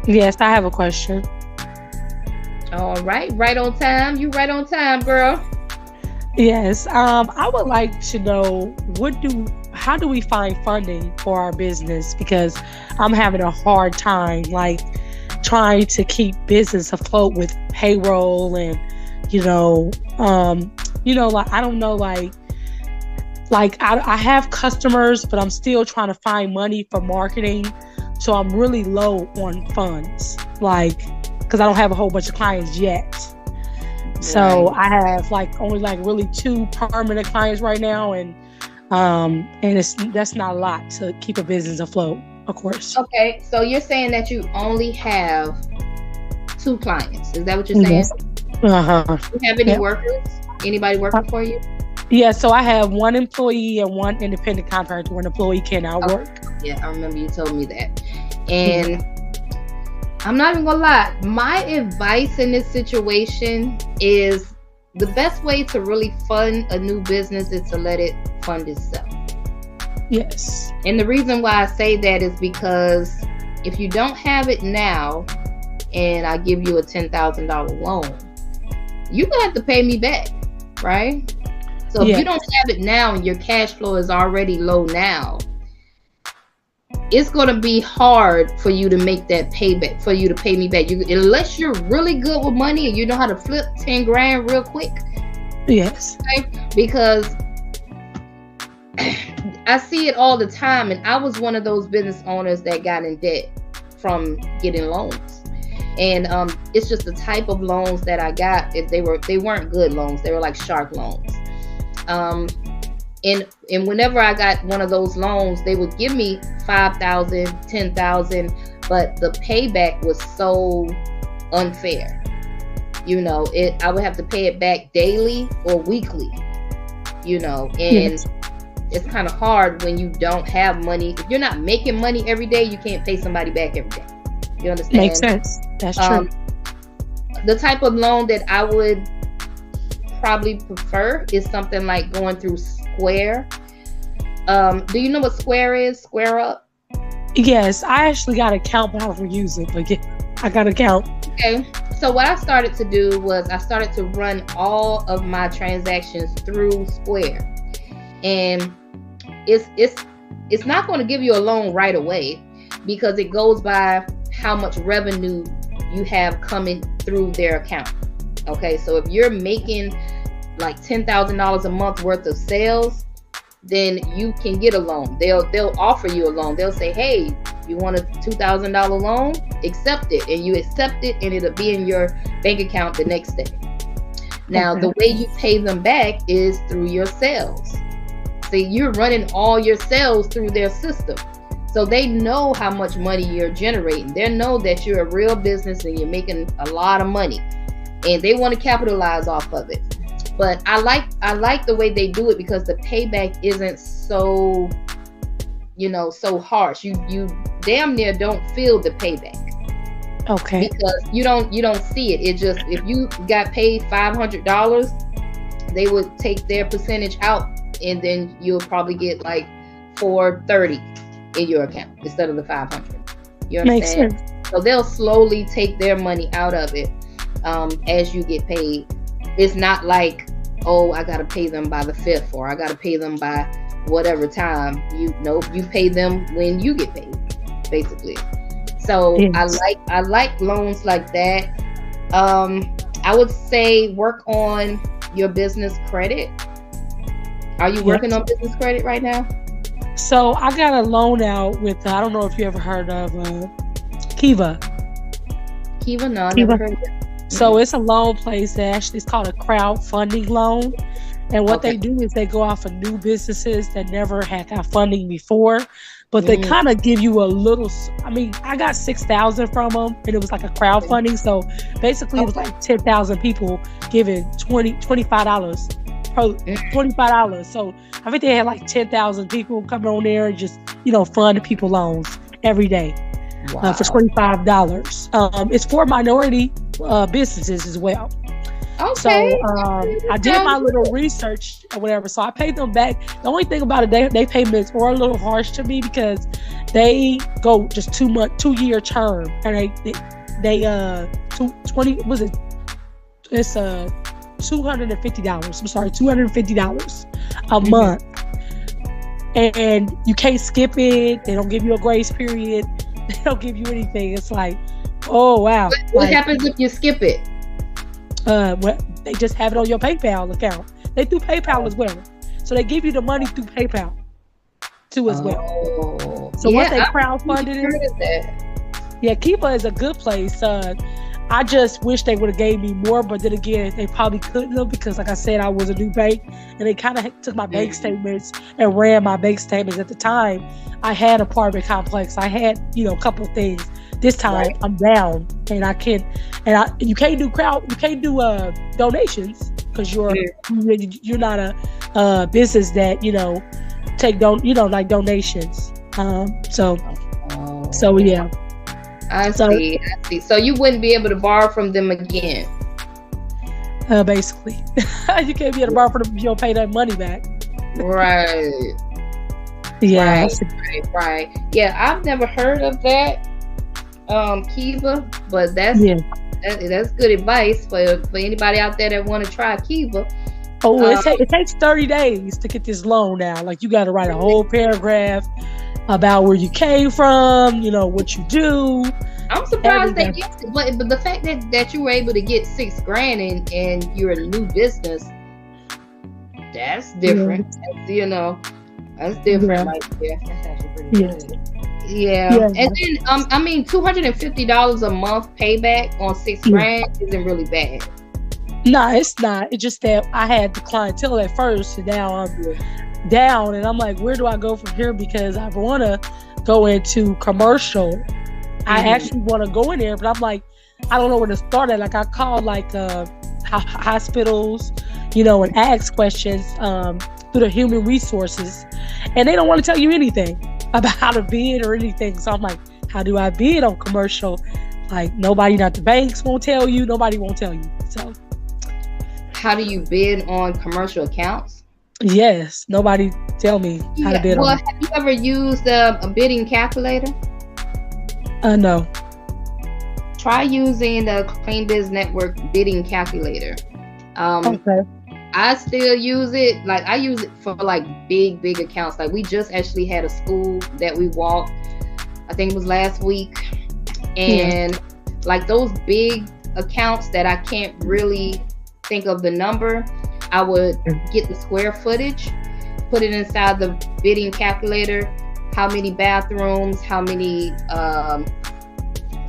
Yes, I have a question. All right, right on time. You right on time, girl. Yes, I would like to know how do we find funding for our business? Because I'm having a hard time, like trying to keep business afloat with payroll and you know, like I don't know, I have customers, but I'm still trying to find money for marketing, so I'm really low on funds, like because I don't have a whole bunch of clients yet. So Right. I have only really two permanent clients right now, and that's not a lot to keep a business afloat, of course. Okay, so you're saying that you only have two clients. Is that what you're saying? Yes. Uh-huh. Do you have any Yep. workers? Anybody Uh, working for you? Yeah, so I have one employee and one independent contractor where an employee cannot Oh, work. yeah, I remember you told me that. Mhm. And I'm not even gonna lie. My advice in this situation is the best way to really fund a new business is to let it fund itself. Yes. And the reason why I say that is because if you don't have it now and I give you a $10,000 loan, you're going to have to pay me back, right? So if Yeah. you don't have it now and your cash flow is already low now, it's going to be hard for you to make that payback, for you to pay me back. Unless you're really good with money and you know how to flip 10 grand real quick. Yes. Okay? Because I see it all the time, and I was one of those business owners that got in debt from getting loans. And it's just the type of loans that I got. They weren't good loans. They were like shark loans. And whenever I got one of those loans, they would give me $5,000, $10,000, but the payback was so unfair. I would have to pay it back daily or weekly. And Yes. it's kind of hard when you don't have money. If you're not making money every day, you can't pay somebody back every day. You understand? Makes sense. That's true. The type of loan that I would probably prefer is something like going through Square. Do you know what Square is? Square Up? Yes, I actually got an account, but I don't use it. But yeah, I got an account. Okay. So what I started to do was I started to run all of my transactions through Square. And it's not going to give you a loan right away because it goes by how much revenue you have coming through their account. Okay, so if you're making like $10,000 a month worth of sales, then you can get a loan. They'll offer you a loan. They'll say, hey, you want a $2,000 loan? Accept it. And you accept it and it'll be in your bank account the next day. Now, Okay. the way you pay them back is through your sales. See, you're running all your sales through their system. So they know how much money you're generating. They know that you're a real business and you're making a lot of money. And they want to capitalize off of it. But I like the way they do it because the payback isn't so, so harsh. You damn near don't feel the payback. Okay. Because you don't see it. It just, if you got paid $500, they would take their percentage out and then you'll probably get like $430 in your account instead of the $500. You understand? Makes sense. So they'll slowly take their money out of it as you get paid. It's not like, oh, I gotta pay them by the 5th or I gotta pay them by whatever time. You pay them when you get paid, basically. So Yes. I like loans like that. I would say work on your business credit. Are you working on business credit right now? So I got a loan out with I don't know if you ever heard of Keepa. Keepa? No, I Keepa. never heard of it. So it's a loan place that actually is called a crowdfunding loan. And what they do is they go out for new businesses that never had got funding before, but they kind of give you a little. I mean, I got 6,000 from them, and it was like a crowdfunding. So basically, it was like 10,000 people giving $25 per $25. So I think they had like 10,000 people coming on there and just fund people loans every day for $25. It's for minority businesses as well. Okay. I did my little research or whatever. So I paid them back. The only thing about it, they payments were a little harsh to me because they go just 2-year term, and they 20 was it? It's $250. I'm sorry, $250 a month, and you can't skip it. They don't give you a grace period. They don't give you anything. It's like, oh wow. What happens if you skip it? They just have it on your PayPal account. They do PayPal as well, so they give you the money through PayPal too as well. So what they crowdfunded it. Yeah, Keepa is a good place. I just wish they would have gave me more, but then again, they probably couldn't have because, like I said, I was a new bank, and they kind of took my bank statements and ran my bank statements. At the time, I had an apartment complex. I had, a couple of things. This time, I'm down, and you can't do donations because you're not a business that take like donations. So yeah. I see. So you wouldn't be able to borrow from them again. Basically, you can't be able to borrow from them if you don't pay that money back. Right. Yeah. Right. Yeah, I've never heard of that, Keepa, but that's good advice for anybody out there that want to try Keepa. Oh, it takes 30 days to get this loan now. Like, you got to write a whole paragraph about where you came from, what you do. I'm surprised they get it, but the fact that you were able to get $6,000 and you're a new business, that's different. That's different right there. That's actually pretty good. Yeah. And then $250 a month payback on $6,000 isn't really bad. No, it's not. It's just that I had the clientele at first, and now I'm down, and I'm like, where do I go from here? Because I want to go into commercial. I actually want to go in there, but I'm like, I don't know where to start at. Like, I called hospitals, and ask questions through the human resources, and they don't want to tell you anything about how to bid or anything. So I'm like, how do I bid on commercial? Like, nobody, not the banks won't tell you. Nobody won't tell you. So how do you bid on commercial accounts? Yes, nobody tell me how to bid on. Well, have you ever used a bidding calculator? No. Try using the Clean Biz Network bidding calculator. Okay. I still use it. Like, I use it for big accounts. Like, we just actually had a school that we walked, I think it was last week, and like those big accounts that I can't really think of the number, I would get the square footage, put it inside the bidding calculator, how many bathrooms, how many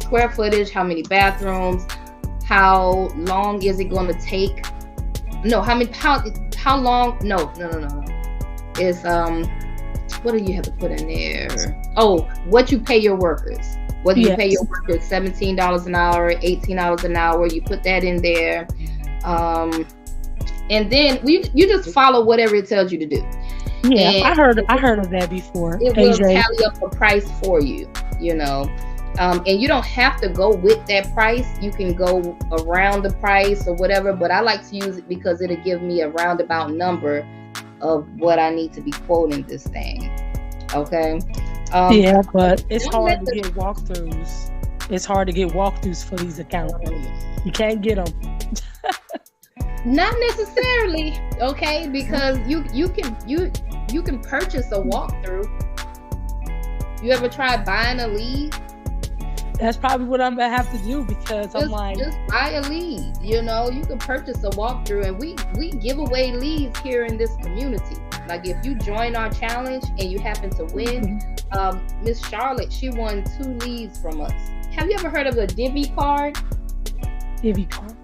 square footage, how many bathrooms, how long is it going to take? No, how long? No. It's what do you have to put in there? Oh, what you pay your workers. Whether you pay your workers $17 an hour, $18 an hour, you put that in there. And then you just follow whatever it tells you to do. Yeah, and I heard of that before. It will tally up a price for you, and you don't have to go with that price. You can go around the price or whatever, but I like to use it because it'll give me a roundabout number of what I need to be quoting this thing. Okay. But it's hard to get walkthroughs. It's hard to get walkthroughs for these accounts. You can't get them. Not necessarily, okay, because you can purchase a walkthrough. You ever tried buying a lead? That's probably what I'm gonna have to do because just buy a lead. You can purchase a walkthrough, and we give away leads here in this community. Like, if you join our challenge and you happen to win, Miss Charlotte, she won 2 leads from us. Have you ever heard of a Divi card? Divi card?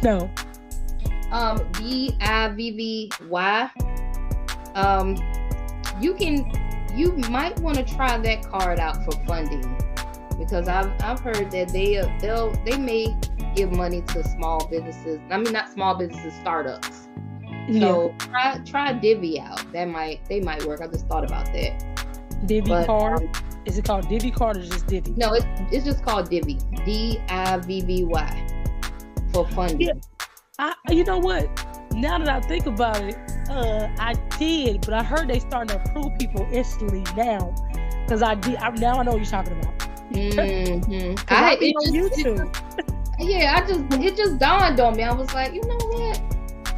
No. DIVVY. You might want to try that card out for funding, because I've heard that they may give money to small businesses. I mean, not small businesses, startups. So try Divi out. They might work. I just thought about that. Divi card. Is it called Divi card or just Divi? No, it's just called Divi. DIVVY for funding. You know what? Now that I think about it, I did, but I heard they starting to approve people instantly now. Because now I know what you're talking about. Mm-hmm. Because I be on YouTube. It just dawned on me. I was like, you know what?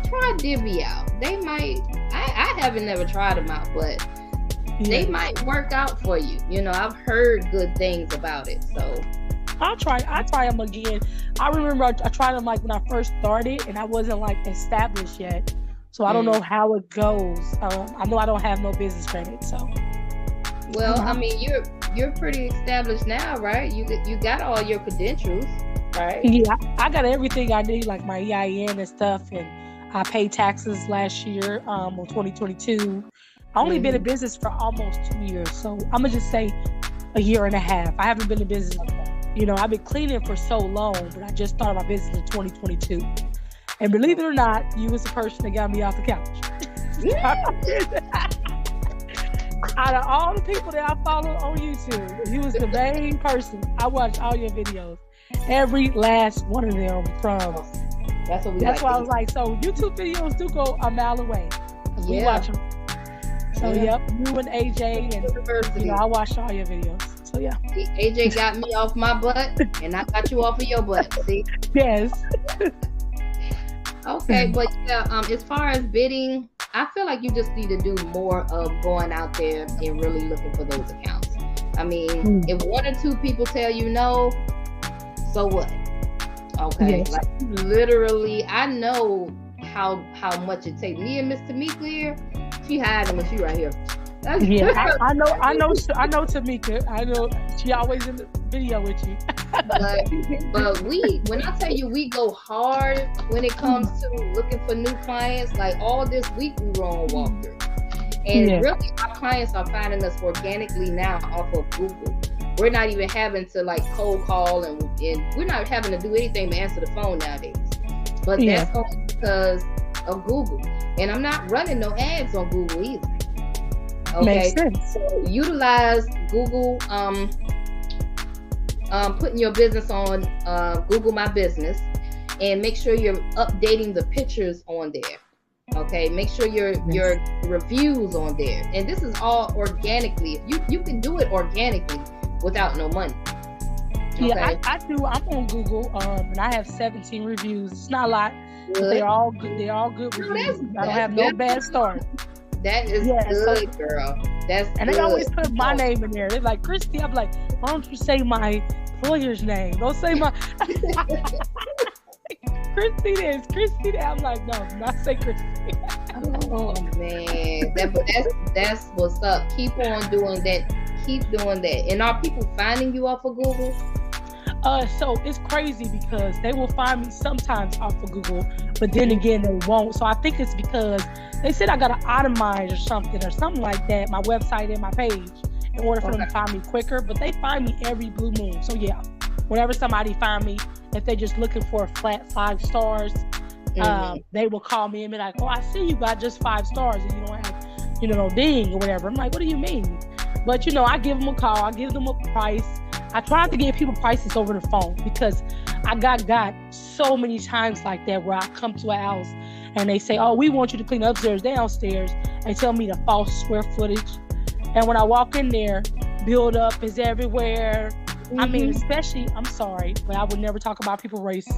Try Divvy out. They might. I haven't never tried them out, but they might work out for you. You know, I've heard good things about it, so I'll try them again. I remember I tried them like when I first started, and I wasn't like established yet, so I don't know how it goes. I know I don't have no business credit, so. Well, I mean, you're pretty established now, right? You got all your credentials, right? Yeah, I got everything I need, like my EIN and stuff, and I paid taxes last year, on 2022. I only been in business for almost 2 years, so I'm gonna just say a year and a half. I haven't been in business. You know, I've been cleaning for so long, but I just started my business in 2022. And believe it or not, you was the person that got me off the couch. Out of all the people that I follow on YouTube, you was the main person. I watched all your videos, every last one of them from. That's why I was like, so YouTube videos do go a mile away. We watch them. So yep, you and AJ and I watched all your videos. So yeah. AJ got me off my butt, and I got you off of your butt. See? Yes. Okay, but yeah, as far as bidding, I feel like you just need to do more of going out there and really looking for those accounts. I mean, if 1 or 2 people tell you no, so what? Okay, like literally, I know how much it takes. Me and Miss Tamika here, she hiding when she right here. Yeah, I know Tamika. I know she always in the video with you. but when I tell you we go hard when it comes to looking for new clients, like all this week we were on walkthrough. And really our clients are finding us organically now off of Google. We're not even having to like cold call and we're not having to do anything but answer the phone nowadays. But that's only because of Google. And I'm not running no ads on Google either. Okay. Makes sense. So utilize Google, putting your business on Google My Business, and make sure you're updating the pictures on there. Okay, make sure your reviews on there, and this is all organically. You can do it organically without no money. Okay? Yeah, I do. I'm on Google, and I have 17 reviews. It's not a lot, but they're all good. They're all good reviews. I don't have no bad stars. That is good, girl. That's and good. They always put my name in there. They're like, Christy. I'm like, why don't you say my employer's name? Don't say my Christy this, Christy that. I'm like, no, not say Christy. Oh man, that's what's up. Keep on doing that. Keep doing that. And are people finding you off of Google? So it's crazy because they will find me sometimes off of Google, but then again they won't. So I think it's because they said I gotta itemize or something like that, my website and my page, in order for them to find me quicker. But they find me every blue moon. So yeah, whenever somebody find me, if they're just looking for a flat 5 stars, they will call me and be like, "Oh, I see you got just 5 stars and you don't have, no ding or whatever." I'm like, "What do you mean?" But I give them a call, I give them a price. I try to give people prices over the phone because I got so many times like that where I come to a house and they say, "Oh, we want you to clean upstairs, downstairs." They tell me the false square footage. And when I walk in there, build up is everywhere. I mean, especially, I'm sorry, but I would never talk about people's race.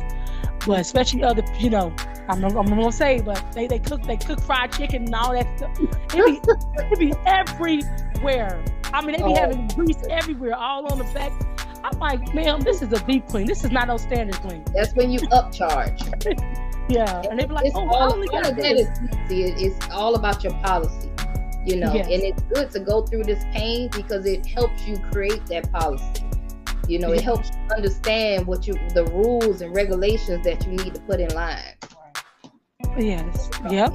But especially other, I'm gonna say, but they cook fried chicken and all that stuff. It be everywhere. I mean, they be having grease everywhere, all on the back. I'm like, ma'am, this is a deep clean. This is not no standard clean. That's when you upcharge. Yeah, and they be like, it's it's all about your policy, and it's good to go through this pain because it helps you create that policy. It helps you understand the rules and regulations that you need to put in line. Yes. Yep.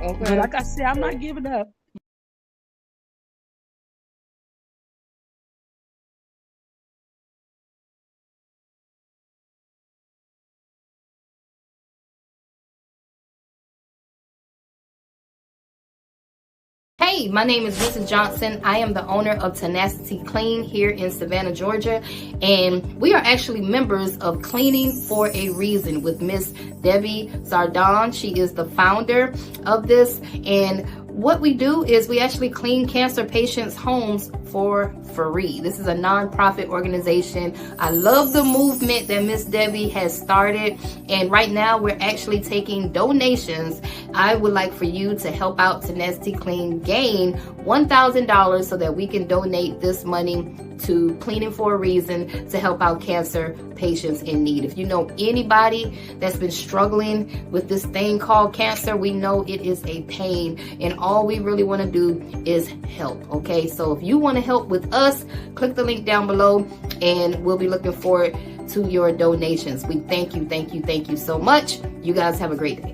Okay. But like I said, I'm not giving up. Hey, me. My name is Lisa Johnson. I am the owner of Tenacity Clean here in Savannah, Georgia. And we are actually members of Cleaning for a Reason with Miss Debbie Zardon. She is the founder of this. And what we do is we actually clean cancer patients' homes for free. This is a non-profit organization. I love the movement that Miss Debbie has started, and right now we're actually taking donations. I would like for you to help out Tenacity Clean gain $1,000 so that we can donate this money to Cleaning for a Reason to help out cancer patients in need. If you know anybody that's been struggling with this thing called cancer, we know it is a pain, and all we really want to do is help. Okay, so if you want to help with us, click the link down below, and we'll be looking forward to your donations. We thank you so much. You guys have a great day.